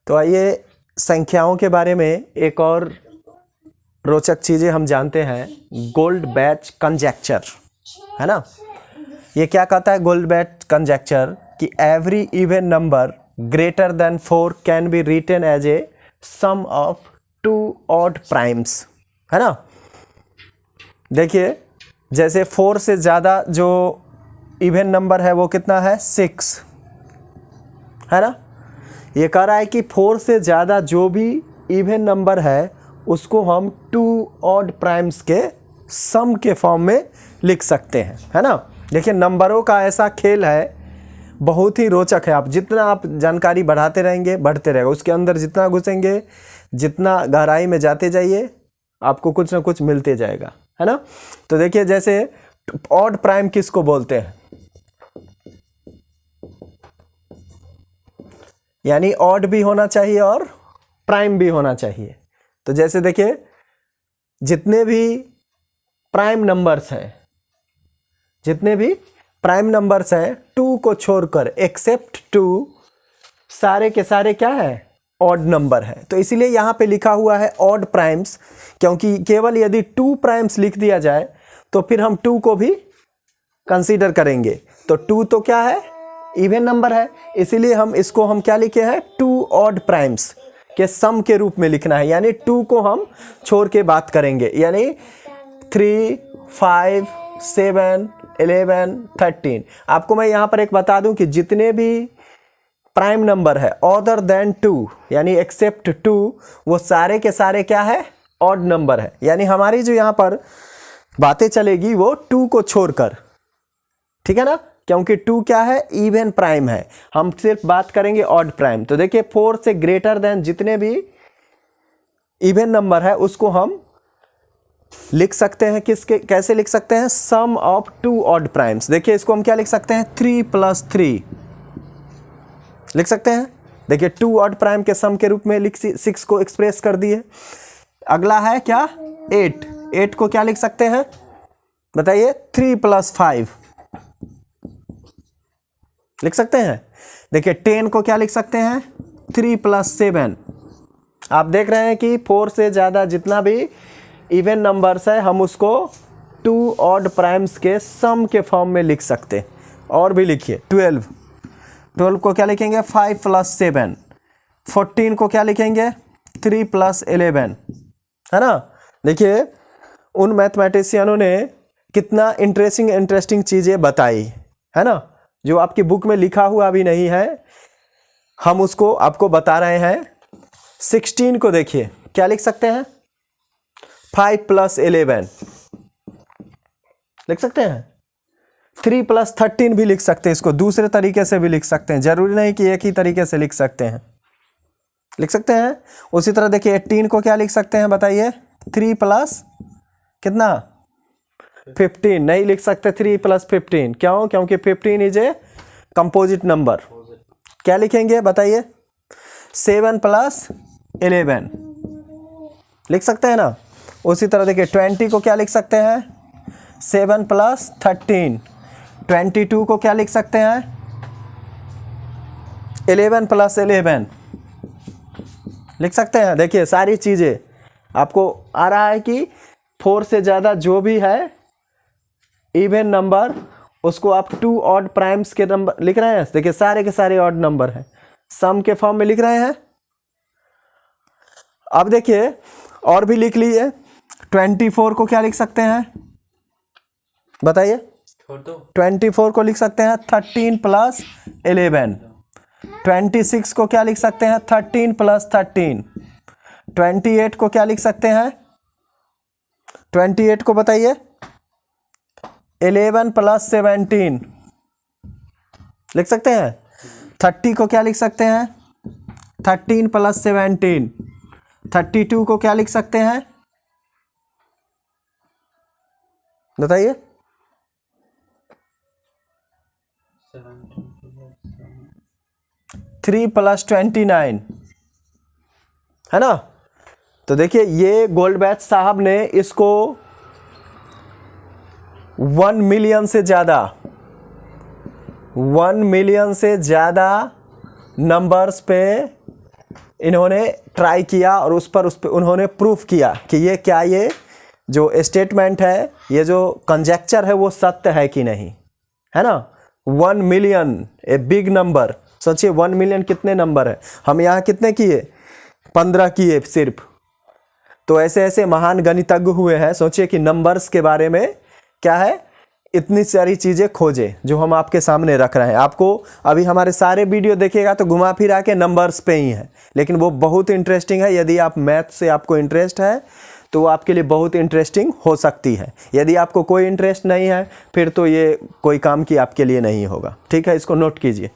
तो आइए संख्याओं के बारे में एक और रोचक चीज़ें हम जानते हैं। गोल्ड बैच कंजेक्चर, है ना। ये क्या कहता है गोल्ड बैच कंजेक्चर कि every even number greater than 4 can be written as a sum of 2 odd primes, है ना। देखिए जैसे 4 से ज़्यादा जो इवन नंबर है वो कितना है 6, है ना। ये कह रहा है कि 4 से ज़्यादा जो भी इवन नंबर है उसको हम 2 ऑड प्राइम्स के सम के फॉर्म में लिख सकते हैं, है ना। देखिए नंबरों का ऐसा खेल है, बहुत ही रोचक है। आप जितना आप जानकारी बढ़ाते रहेंगे बढ़ते रहेगा, उसके अंदर जितना घुसेंगे, जितना गहराई में जाते जाइए, आपको कुछ ना कुछ मिलते जाएगा, है ना। तो देखिए जैसे ऑड प्राइम किसको बोलते हैं, यानी ऑड भी होना चाहिए और प्राइम भी होना चाहिए। तो जैसे देखिए जितने भी प्राइम नंबर्स हैं, जितने भी प्राइम नंबर्स हैं 2 को छोड़कर, एक्सेप्ट 2, सारे के सारे क्या है ऑड नंबर है। तो इसीलिए यहाँ पे लिखा हुआ है ऑड प्राइम्स, क्योंकि केवल यदि 2 प्राइम्स लिख दिया जाए तो फिर हम 2 को भी कंसीडर करेंगे। तो 2 तो क्या है इवन नंबर है, इसीलिए हम इसको हम क्या लिखे हैं 2 ऑड प्राइम्स के सम के रूप में लिखना है, यानी 2 को हम छोड़ के बात करेंगे, यानी 3, 5, 7, 11, 13। आपको मैं यहाँ पर एक बता दूं कि जितने भी प्राइम नंबर है अदर देन 2 यानी एक्सेप्ट 2, वो सारे के सारे क्या है ऑड नंबर है। यानी हमारी जो यहाँ पर बातें चलेगी वो 2 को छोड़कर, ठीक है ना, क्योंकि 2 क्या है इवन प्राइम है, हम सिर्फ बात करेंगे ऑड प्राइम। तो देखिए 4 से ग्रेटर देन जितने भी इवन नंबर है उसको हम लिख सकते हैं किसके, कैसे लिख सकते हैं, सम ऑफ 2 ऑड प्राइम्स। देखिए इसको हम क्या लिख सकते हैं 3 + 3 लिख सकते हैं। देखिए 2 ऑड प्राइम के सम के रूप में लिख 6 को एक्सप्रेस कर दिए। अगला है क्या 8 को क्या लिख सकते हैं बताइए 3 + 5 लिख सकते हैं। देखिए 10 को क्या लिख सकते हैं 3 + 7। आप देख रहे हैं कि 4 से ज़्यादा जितना भी इवन नंबर्स है हम उसको 2 ऑड प्राइम्स के सम के फॉर्म में लिख सकते हैं। और भी लिखिए 12 को क्या लिखेंगे 5 + 7। 14 को क्या लिखेंगे 3 + 11, है ना। देखिए उन मैथमेटिशियनों ने कितना इंटरेस्टिंग चीज़ें बताई, है ना, जो आपकी बुक में लिखा हुआ भी नहीं है, हम उसको आपको बता रहे हैं। 16 को देखिए क्या लिख सकते हैं 5 + 11 लिख सकते हैं। 3 + 13 भी लिख सकते हैं, इसको दूसरे तरीके से भी लिख सकते हैं, जरूरी नहीं कि एक ही तरीके से लिख सकते हैं, लिख सकते हैं। उसी तरह देखिए 18 को क्या लिख सकते हैं बताइए 3 + कितना 15 नहीं लिख सकते 3 + 15, क्यों, क्योंकि 15 इज ए कंपोजिट नंबर। क्या लिखेंगे बताइए 7 + 11 लिख सकते हैं ना। उसी तरह देखिए 20 को क्या लिख सकते हैं 7 + 13। 22 को क्या लिख सकते हैं 11 + 11 लिख सकते हैं। देखिए सारी चीज़ें आपको आ रहा है कि 4 से ज़्यादा जो भी है इवन नंबर उसको आप 2 ऑड प्राइम्स के नंबर लिख रहे हैं। देखिए सारे के सारे ऑड नंबर हैं, सम के फॉर्म में लिख रहे हैं। अब देखिए और भी लिख लीजिए 24 को क्या लिख सकते हैं बताइए 24 को लिख सकते हैं 13 + 11। 26 को क्या लिख सकते हैं 13 + 13। 28 को क्या लिख सकते हैं 28 को बताइए 11 + 17 लिख सकते हैं। 30 को क्या लिख सकते हैं 13 + 17। 32 को क्या लिख सकते हैं बताइए 3 + 29, है ना। तो देखिए ये गोल्ड बैच साहब ने इसको 1 मिलियन से ज़्यादा नंबर्स पे इन्होंने ट्राई किया और उस पर उन्होंने प्रूफ किया कि ये क्या, ये जो स्टेटमेंट है, ये जो कंजेक्चर है वो सत्य है कि नहीं, है ना। 1 मिलियन ए बिग नंबर, सोचिए 1 मिलियन कितने नंबर है, हम यहाँ कितने किए, 15 किए सिर्फ। तो ऐसे ऐसे महान गणितज्ञ हुए हैं, सोचिए कि नंबर्स के बारे में क्या है, इतनी सारी चीज़ें खोजे जो हम आपके सामने रख रहे हैं। आपको अभी हमारे सारे वीडियो देखिएगा तो घुमा फिरा के नंबर्स पे ही है, लेकिन वो बहुत इंटरेस्टिंग है। यदि आप मैथ से आपको इंटरेस्ट है तो वो आपके लिए बहुत इंटरेस्टिंग हो सकती है। यदि आपको कोई इंटरेस्ट नहीं है फिर तो ये कोई काम की आपके लिए नहीं होगा। ठीक है, इसको नोट कीजिए।